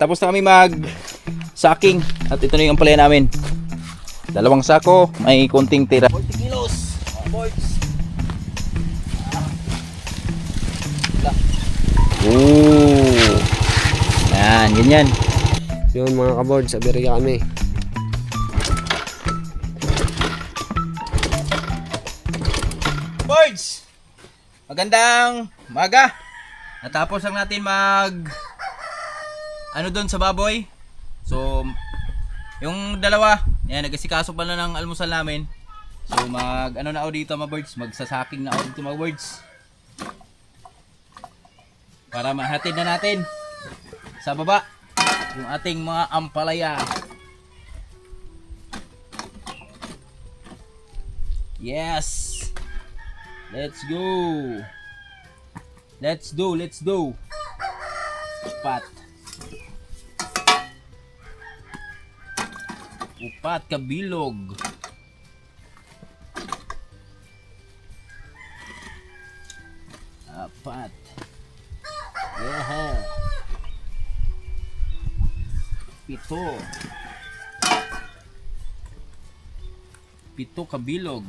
tapos na kami mag sacking at ito na yung ampalaya namin. 2 sako, may konting tira. 40 kilos, mga boys. Yan, ganyan. Yun mga kaboard, sa Birya kami. Boys, magandang umaga. Natapos lang natin mag ano doon sa baboy. So yung dalawa, yan, nag-asikaso pa na ng almusal namin. So mag ano na ako dito mga birds, magsasaking na ako dito mga birds. Para mahatid na natin sa baba yung ating mga ampalaya. Yes. Let's go. Let's do. Upat kabilog. Apat. Yeah. 7 kabilog.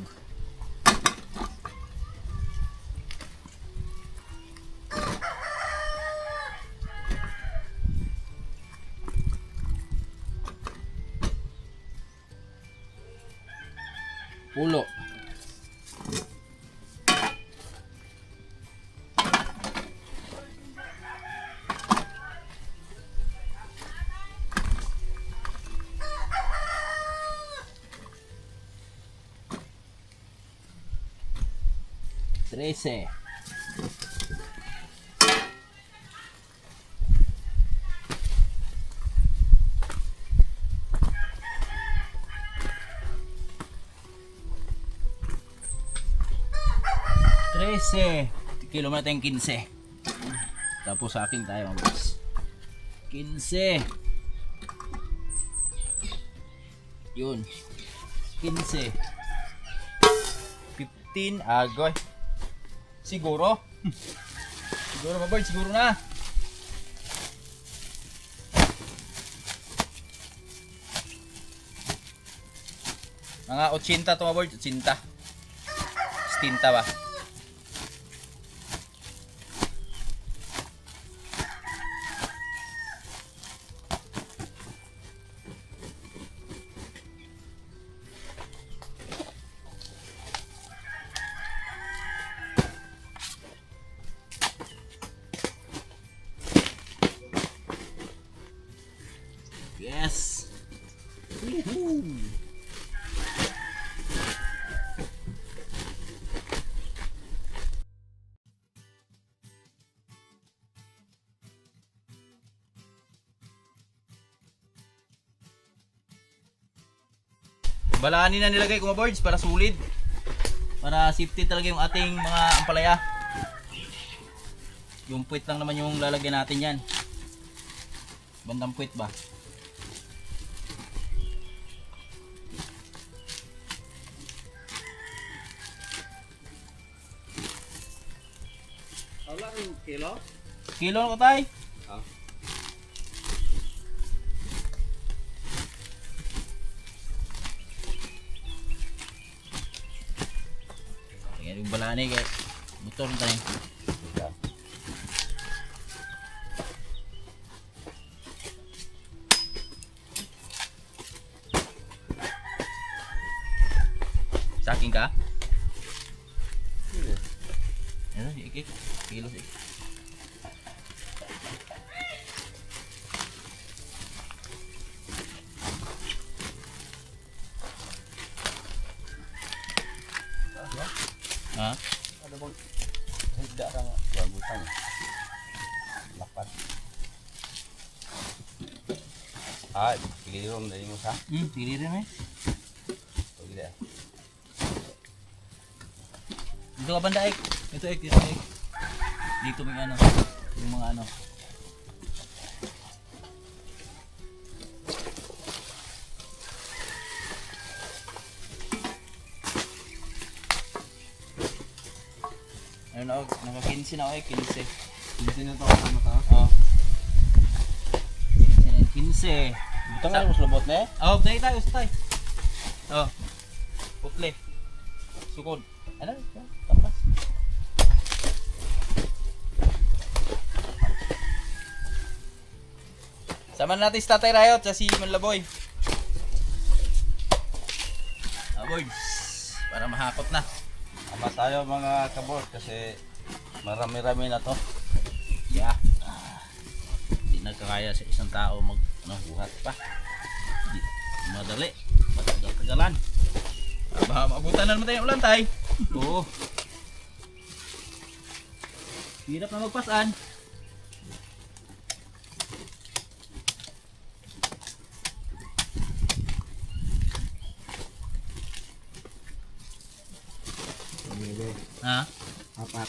Pulo. Trece. Kilo mo natin 15. Tapos sa akin tayo mga boys. 15. Yun. 15. 15. Agoy. Siguro. Siguro mga boys. Siguro na. Mga 80 to mga boys. 80. 60 ba? Yes. Woohoo. Balaanin na nilagay ko mga boards para solid. Para safety talaga yung ating mga ampalaya. Yung puwit lang naman yung lalagyan natin yan. Bandang puwit ba? Kilo? Kilo ko tay? Ayan yung balani kaya motor na tayo. Saking ka? Ayan, ikik. Kilo sih. Ha? Ada bang tidak orang rambutan. Lapan. Pilihan dari Musa. Pilihan eh. Oh gitu ya. Dito ka banda ek. Ito ek, dito ek. Dito may ano, yung mga ano. Ano na, naka 15 na ako eh, 15. 15 na to kasama ka? Oo. 15 15. Ito nga mas lubot na eh. Oh, tayo tayo, tayo. Oh. Putle. Sukod. Ano? Tampas. Sama natin si Tatay Rayot sa si Manlaboy. Boys, para mahakot na. Ama tayo mga kabos kasi marami-rami na to. Yeah. Hindi nagkakaya sa isang tao buhat pa. Di madali. Matagal-tagalan. Baka maabutan na naman tayo ng ulan, tay. Oo. Hirap na magpasan. Ha? Apat.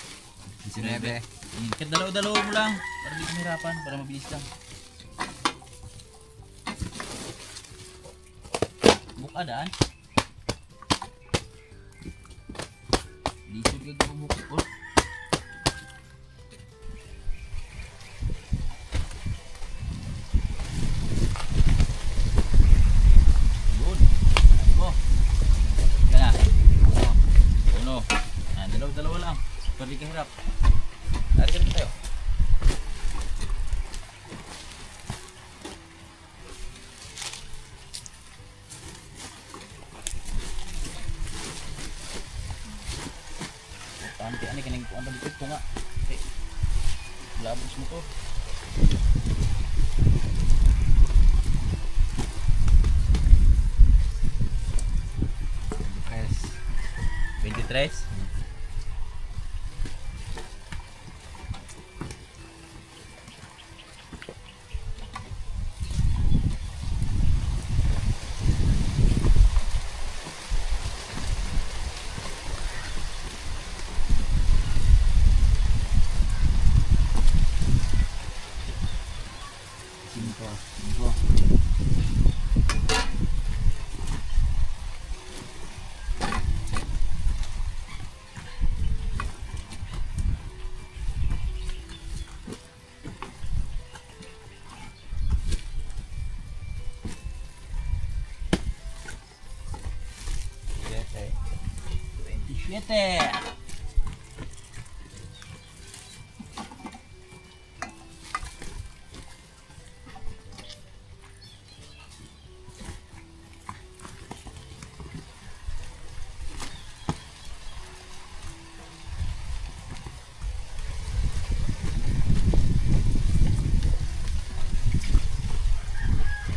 19. Kahit dalaw-dalaw mo lang. Para di kumirapan. Para mabilis lang. Bukadaan. Lisod ka bukod. Good. Ano? Kana. Uno. Dalaw-dalawa lang. Para di kahirap. Lari ka tayo. Tanti ani kanang kuan dito ko nga. Okay. Labos mo to. Yes. 23. Siete.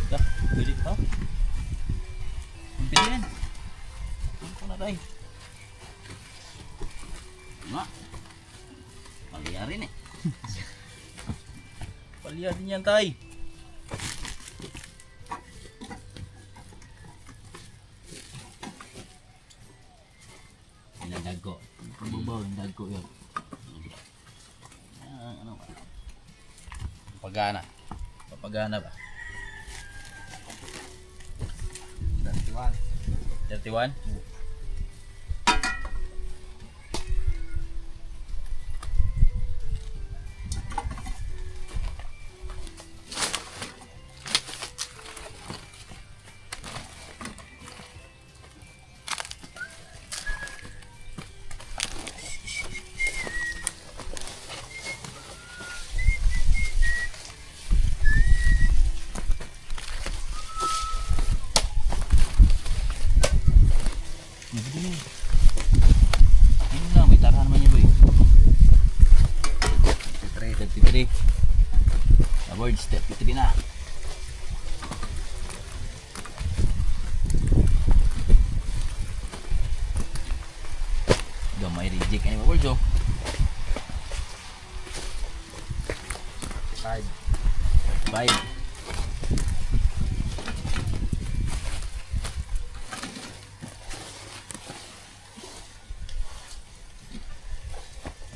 Dah, beli tau. Bilhin. Ano na tayo? Nga. Palya rin eh. Palya din yan tay. Dago. Babaw yung dago yun. Ano ba? Pagana. Papagana ba? 31. 31? Ini lang, may tarahan naman niya boy. 33. Aboard, step 33 na. Gamay reject ka ni Board, so. 5. 5.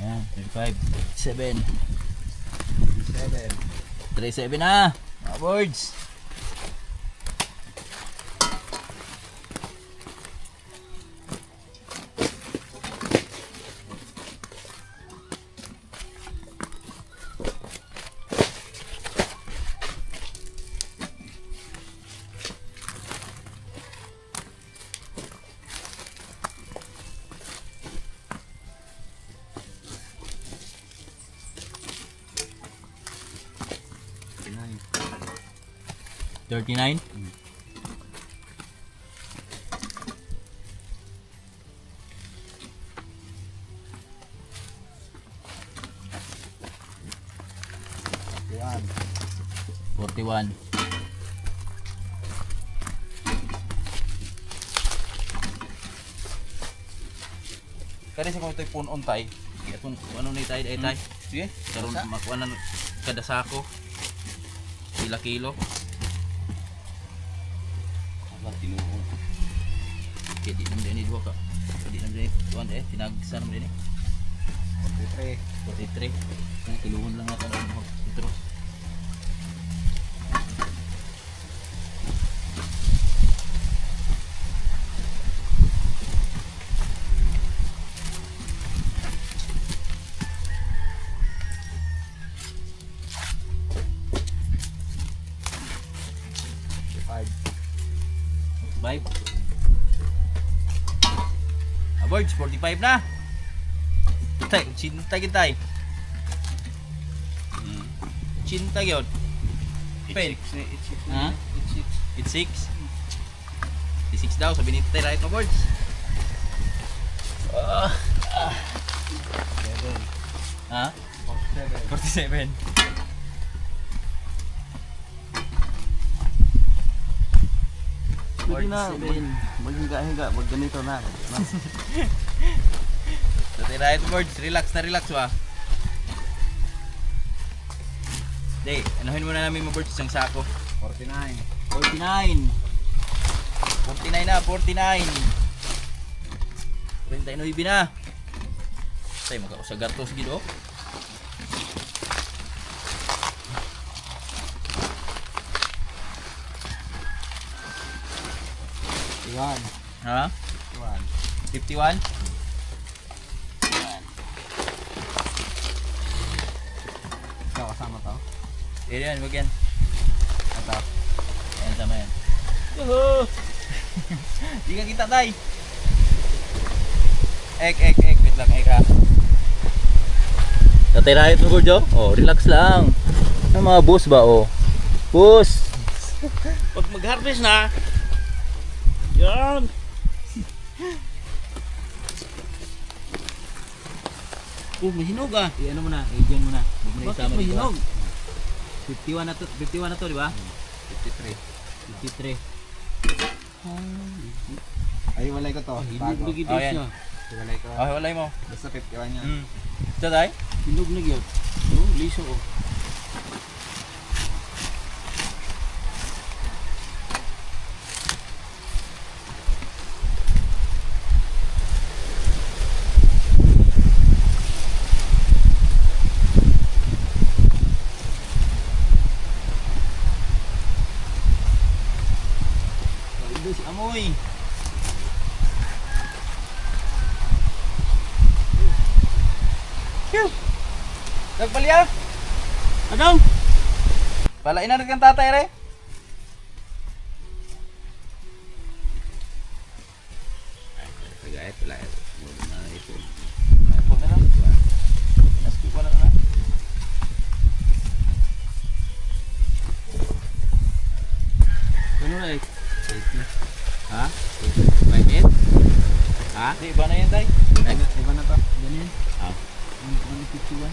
Ayan, 35, 7. 37 na, mga boards. 39. Yan. 41. Kaya siya kung ito'y punon tay. Kung ano ni tayo ay tayo. Sige. Karon makuha na kada sako. Pila kilo. Wala tinuod. Kaya di naman din ni duwa ka. Di naman din tuwan eh. Tinagsa naman din eh. 43. 43. Kaya kiluhon lang natin ang sitros. Five. Abords, 45 na. Tay, cinta kita. Cinta gyud. Pen. Ha? It's 6. It's 6 daw, sabi ni Tay, right mo boards. Ha? 47. Pwede na. Maghinga-hinga. Wag ganito na. So, Tay, right boards, relax na relax wa. Day, anuhin muna namin mga boards isang sako. 49. 49. 49 na, 49. 49 na. Tay, magkausagar to sige do. Yan. Ha? 51? Ikaw kasama to? Yan, wag yan. Ito. Ayan, sama yan. Yuhu! Di ka kita, tay. Ek. Wait lang, ek ha. Natirahin mo, Gordo? Oh, relax lang. Ang mga boss ba, oh. Boss! Pag mag-harvest na. Yan. May hinog ah. I-ano mo na, i-dyan mo na. Huwag mo na Bakit isama may dito, hinog? 51 na to, 51 na to, di ba? 53. 53. Ay, walay ko to. Hinog Bago. na gid Oh, yan. siya. Walay ko. Okay, walay mo. Basta 51 yan. Ito, tay? Hinog na gyud. Oh, liso oh. Ito si Amoy. Phew! Nagpalya? Adong. Palain na rin kang tatay, re. Pagayat wala. Wala na ito. Huwag na lang. Naski ko na na. Ano na eh? Ha? 5-8? Ha? Di, iba na yan, tay. Iba na to. Ganyan. Ah. Ano 51?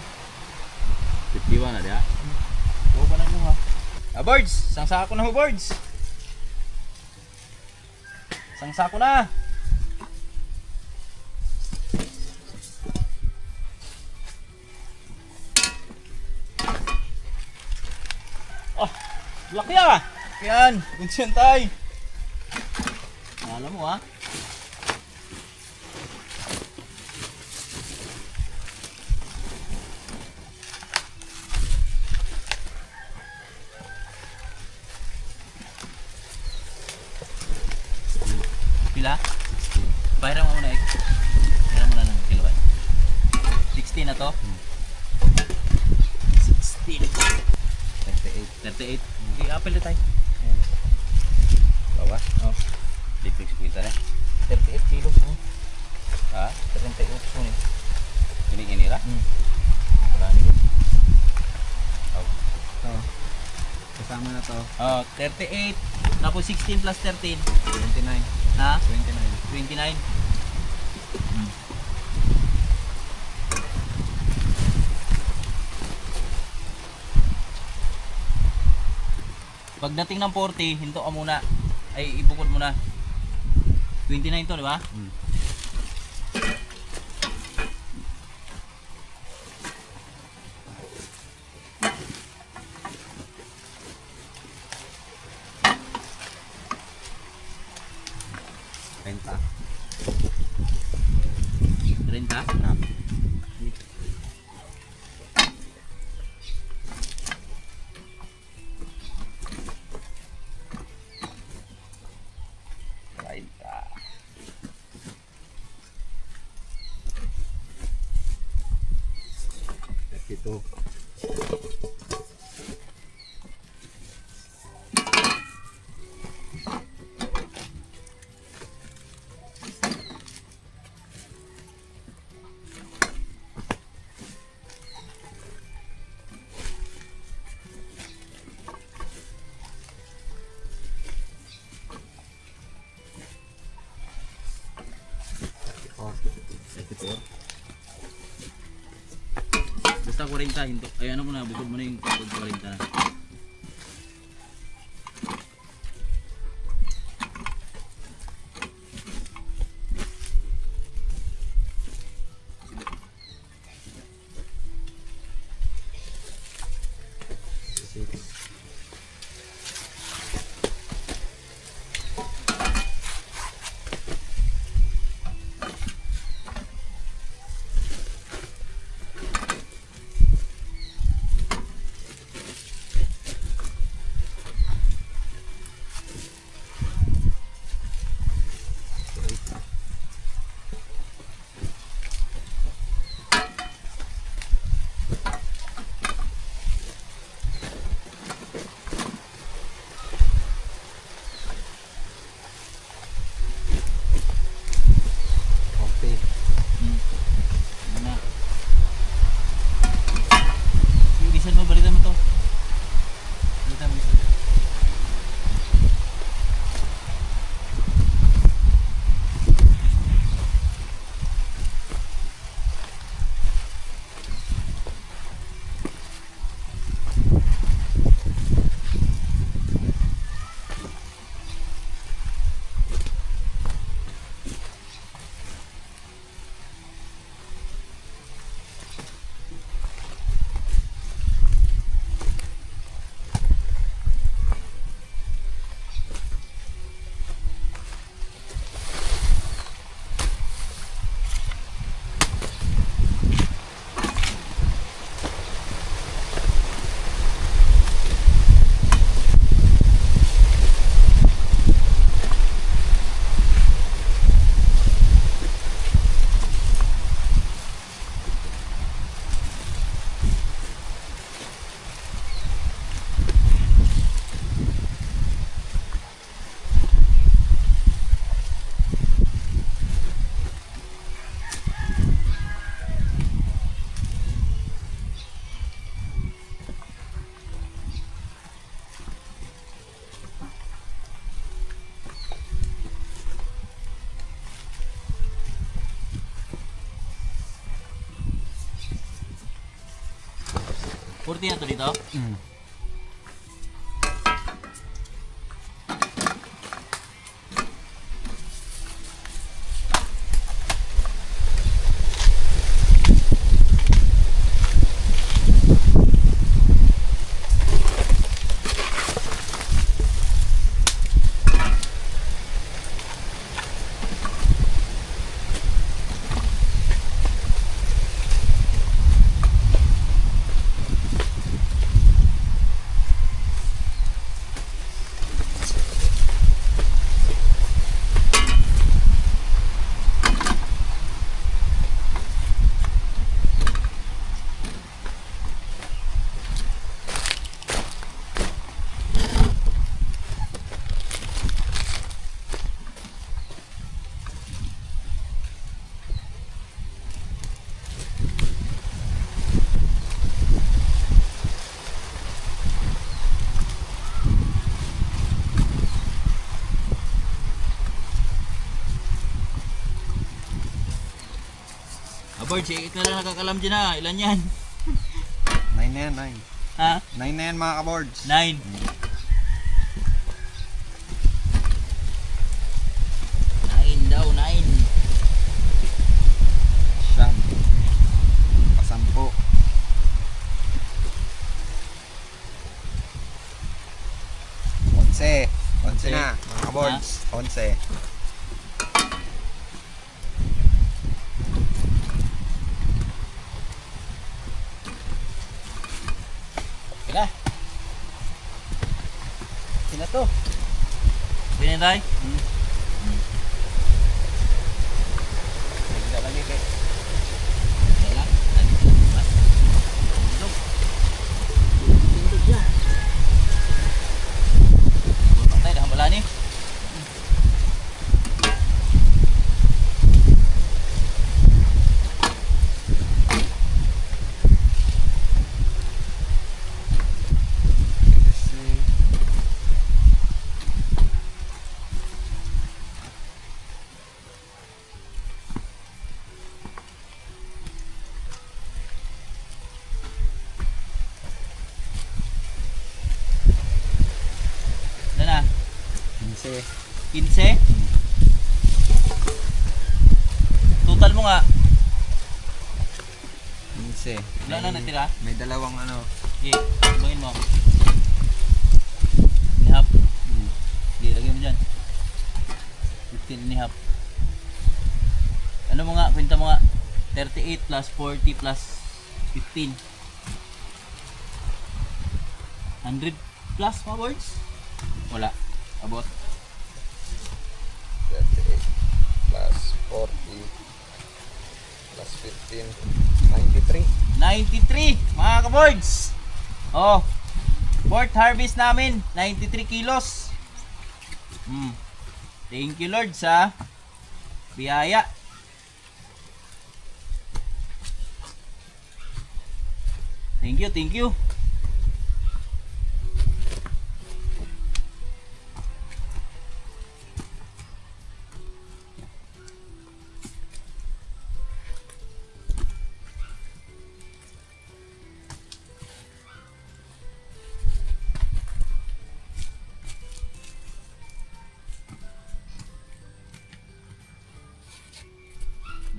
51 na, di ha? Oo ba na mo, ha? Ah, birds! Isang sako na ho, birds! Isang sako na! Oh! Laki ah! Yan! Kunsyan tay! Alam mo ha? Pila? Bayaran mo muna eh. Bayaran mo na ng kilowatt. 16 na to? 16. 38. I-apple na tayo. Bawas. Oh. Lipik sa kwinta na. 38 kilos. Oh. Ha? 38 po ni. Ini-inira? Wala nito. Oh. Oo. Kasama na to. 38. Tapos 16 plus 13. 29. Ha? 29. 29. Pagdating ng 40, hinto ka muna. Ay, ibukod mo na. 29 to, di ba? Hmm. Renta. 30. Na. Renta. Ito. Basta 40, hinto. Ay, ano mo na, bukod mo na yung pag 40 na. Ano na. Bilisan mo, balikan mo to. Balikan mo. Kurti na to dito. Board, ikaw na lang nakakalam dyan ha. Ilan yan? 9 na yan, 9. Ha? 9 na yan mga kaboards. 9. Daw, 9. Siyam. Pasampo. 11. 11 na mga kaboards. 11. Teka. Sino to? Sino tayo? Hindi lagi kay. Wala. Tundog. Tundog siya. Patay, wala ni. Ano na? 15. 15? Total mo nga. 15. Wala na natira? May dalawang ano. Okay, bangin mo. Nihap. Hindi, lagyan mo dyan. 15 nihap. Ano mo nga, kwenta mo nga. 38 plus 40 plus 15. 100 plus mga words? Wala. Abot. 38 plus 40 plus 15. 93. 93 mga kaboards. Oh. Fourth harvest namin, 93 kilos. Thank you Lord sa biyaya. Thank you, thank you.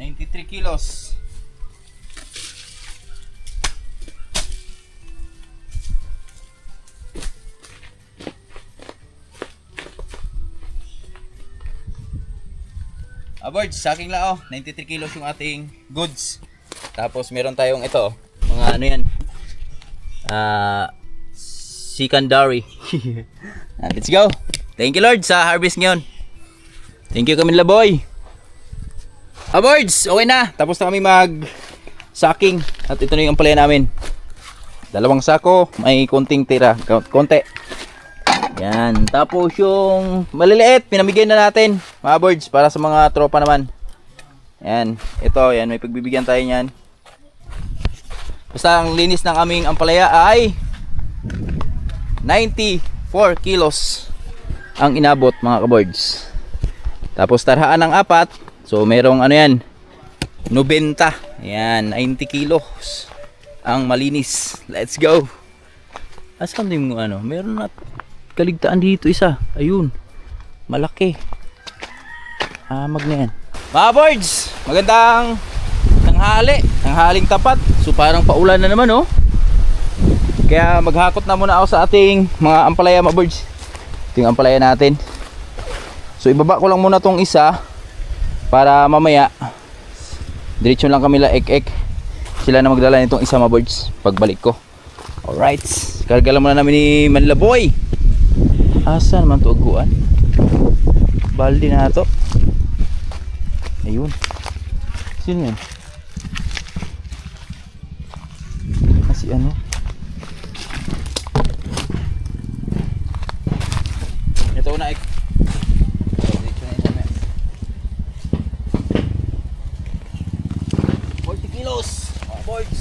$93 kilos. Aboard, sa aking lao, 93 kilos yung ating goods. Tapos meron tayong ito, mga ano yan, secondary. Let's go. Thank you Lord sa harvest ngayon. Thank you kami Laboy. Aboards, okay na. Tapos na kami mag-sacking. At ito na yung ampalaya namin. 2 sako, may konting tira, konti. Yan, tapos yung maliliit, pinamigay na natin, mga boards, para sa mga tropa naman. Yan, ito, yan, may pagbibigyan tayo niyan. Basta ang linis ng aming ampalaya ay 94 kilos ang inabot mga kaboards. Tapos tarhaan ng 4, so merong ano yan, 90, yan, 90 kilos ang malinis. Let's go. Asan din mo ano, meron na kaligtaan dito isa. Ayun. Malaki. Amag na yan. Mga boards, magandang tanghali. Tanghaling tapat. So parang paulan na naman oh. Kaya maghakot na muna ako sa ating mga ampalaya mga boards. Ito yung ampalaya natin. So ibaba ko lang muna tong isa para mamaya diretso lang kami laek-ek. Sila na magdala nitong isa mga boards pagbalik ko. Alright. Karga lang muna namin ni Manila Boy. Asa naman to aguan? Baldi na to. Ayun. Sino yan? Kasi ano? Ito na ek. 40 kilos. Mga boards.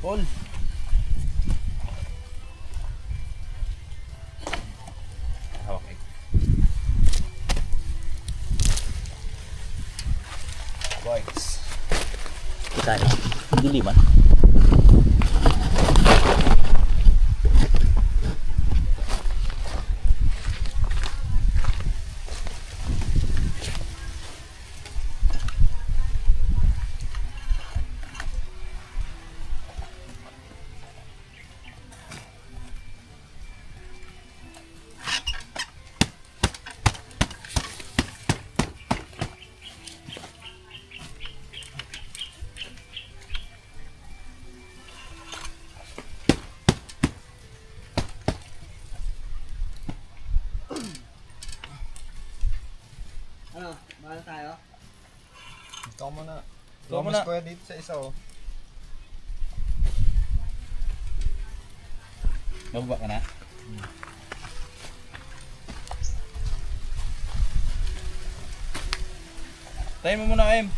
All. Okay. Boys. Kita na. Hindi liman. Ano? Mahal tayo? Ikaw muna. Ikaw muna. Mas kuya dito sa isa oh. Nababa ka na? Tayo mo muna, Em.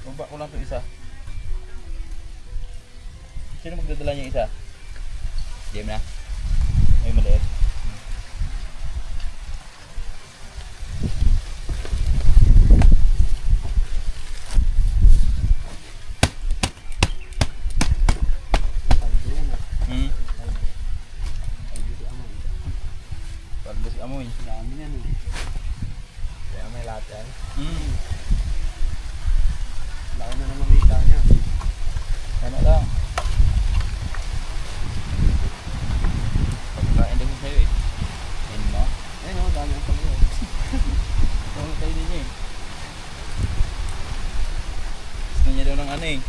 Baba ko lang ito isa. Sino magdadala niya isa? Game na. Ay, maliit. Hmm. Paldo si Amoy. Dami na no. Kaya may lahat yan. Hmm. Laki na naman kita niya. Tama lang. Pagkain din ko sa'yo eh. Yan mo. Ayun o, dami ang pagyo. Tulog tayo din niya eh. Gusto niya daw ng ano eh.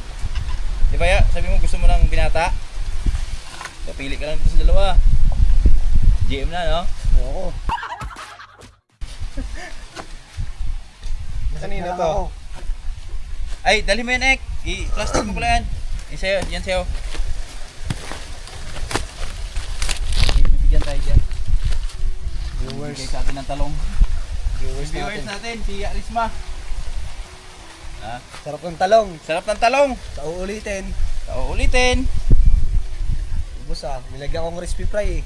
Di ba ya? Sabi mo gusto mo ng binata? Papili ka lang dito sa dalawa. GM na no? Oo. Kanina to. Ay, dali mo yan Ek. I-plastic mo pala yan. Yan sa'yo, yan sa'yo. Bibigyan tayo dyan. Viewers. Bigay sa atin ng talong. Viewers Viewers natin. natin, si Arisma. Ah, Sarap ng talong. sarap ng talong. Sa uulitin. So, ulitin. Ubus ah. Nilagyan kong crispy fry eh.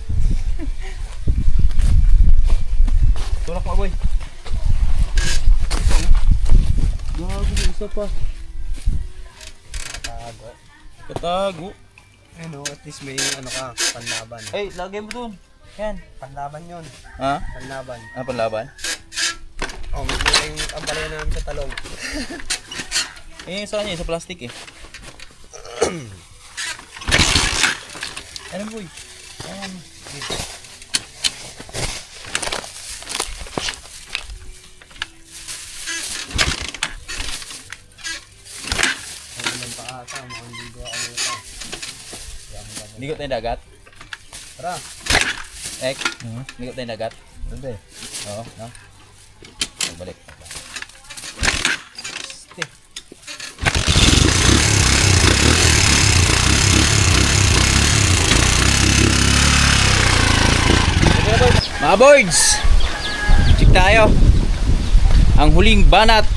Tulak mo boy. Gago, isa pa. Tago. Katago. Ano, at least may ano ka, panlaban. Ay, lagay mo dun. Yan. Panlaban yun. Ha? Panlaban. Ah, panlaban? Oh, may mula yung ambalaya namin sa talong. Eh, sa kanya, sa plastic eh. Ano boy? Ayan. Ay, naman pa ata. Mukhang hindi ko ano ito. Ligot tayong dagat. Tara. Ek, ligot tayong dagat. Hindi. Oo, no? Balik. Mga boards, check tayo. Ang huling banat.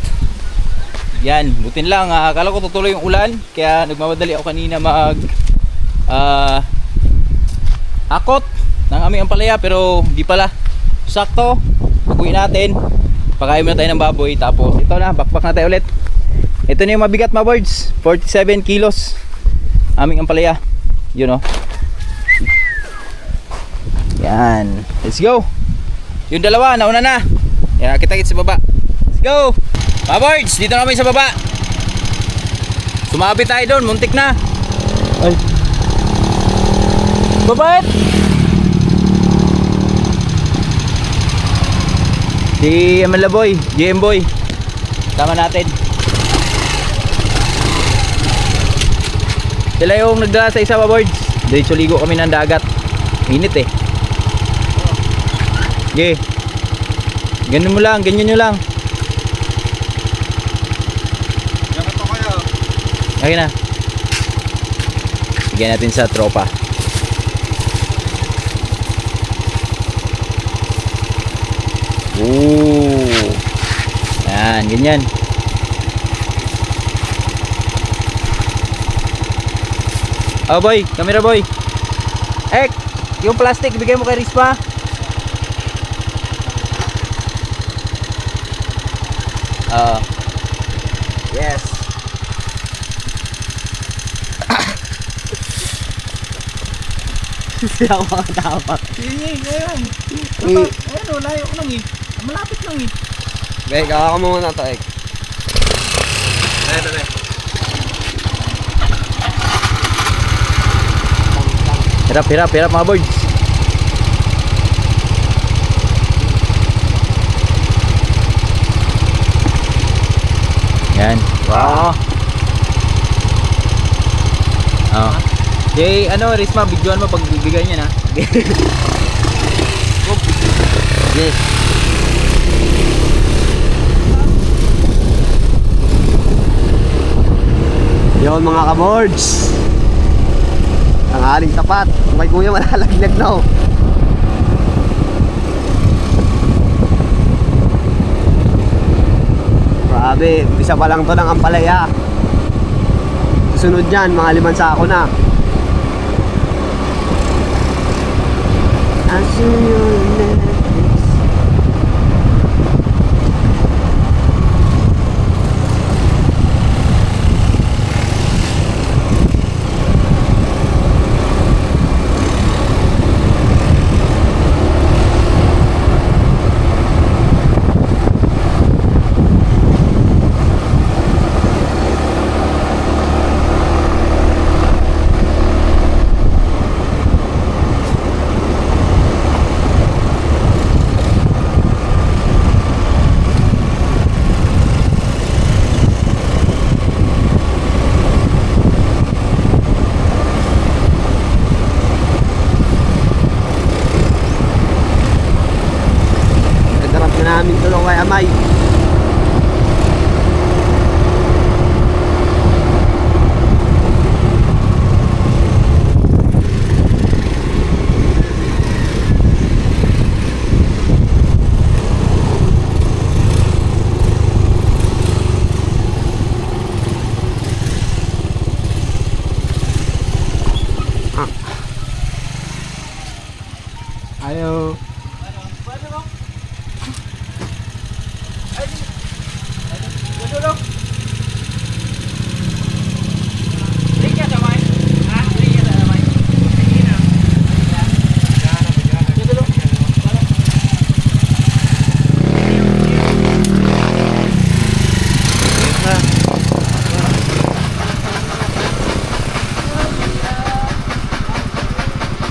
Yan, butin lang. Akala ko tutuloy yung ulan, kaya nagmamadali ako kanina mag akot ng aming ampalaya, pero di pala. Sakto, pag-uwi natin, pakain muna tayo ng baboy. Tapos ito na, backpack na tayo ulit. Ito na yung mabigat mga boards, 47 kilos aming ampalaya. Yun o. Yan, let's go. Yung dalawa, nauna na. Yan, kita-kits sa baba. Let's go. Mga boards, dito na kami sa baba. Sumabit tayo doon, muntik na. Ay. Babait. Si Amala Boy, GM Boy. Tama natin. Sila yung nagdala sa isa mga boards. Diretso ligo kami ng dagat. Init eh. Okay. Ganyan mo lang, ganyan nyo lang. Yakit ako kayo. Okay na. Bigyan natin sa tropa. Ooh. Yan, ganyan. Oh boy, camera boy. Yung plastic bigay mo kay Rispa. Yes. Siya ako dapat. Sige, ayan. Ayan o, layo ko lang eh. Malapit lang eh. Be, gawa ka muna to, Ek. Hirap mga boys. Yan. Wow. Oh. Jay, ano, Risma, videoan mo pag bibigay niya na. Yes. Yun mga kabords. Ang aling tapat. May kuya malalaglag na oh. Grabe, isa pa lang to ng ampalaya. Susunod yan, mga 5 sako na. As you namin tulong kay Amay. Ayo.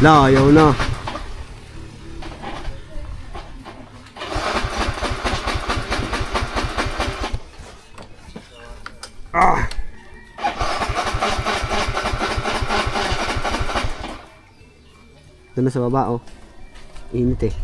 Layo na. Doon na sa baba oh. Init eh.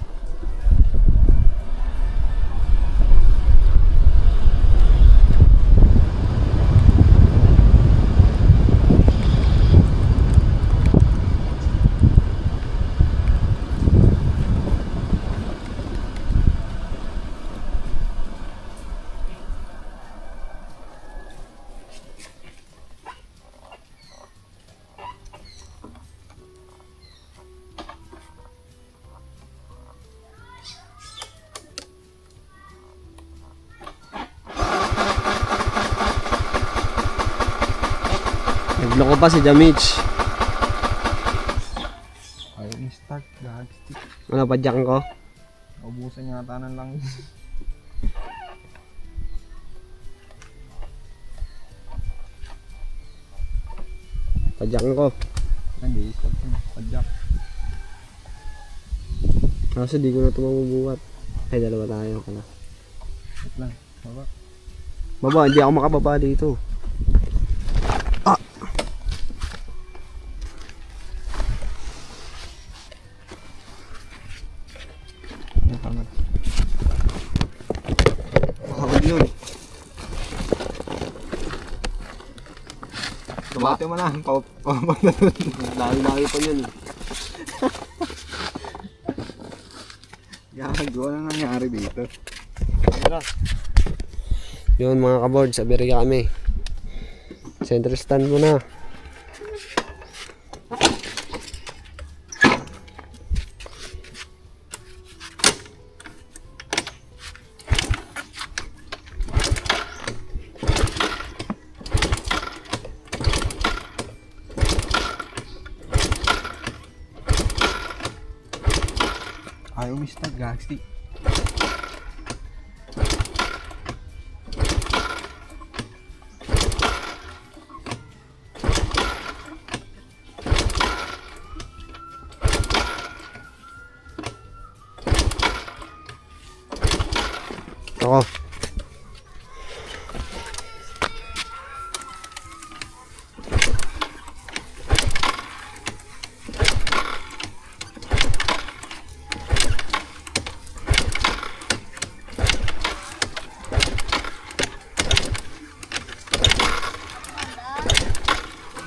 Nagloko pa si Jamich. Ayun, start. Stick. Ano pa dyan ko? Ubusan yata ng lang. Padyak ko. Hindi, start. Padyak. Kaso di ko na ito mabubuhat. Ay, dalawa tayo pala. Wait lang. Baba. Baba, hindi ako makababa dito. Yan, tama. Makabag yun. Tumate mo na. Lagi pa yun. Gago, ano nangyari dito? Yun mga kaboard, sa Berga kami. Center stand muna. Ayaw umistag, gagsti. Ako.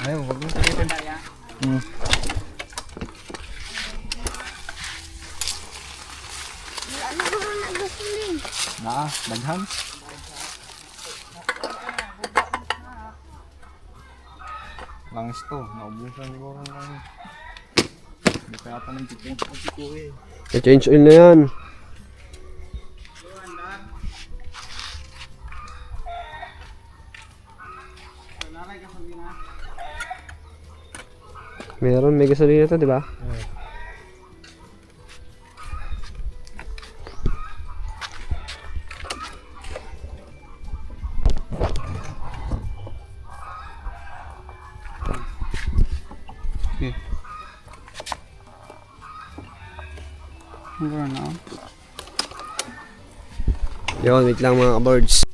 Ayaw, wag mo sabihin. Naa, daghan. Langis to, naubusan ko ng langis. Hindi kaya pa ng chicken ko si Kuya. I-change oil na yan. Meron, may gasolina to, di ba? Okay. Mura na. Yun, wait lang mga ka-birds.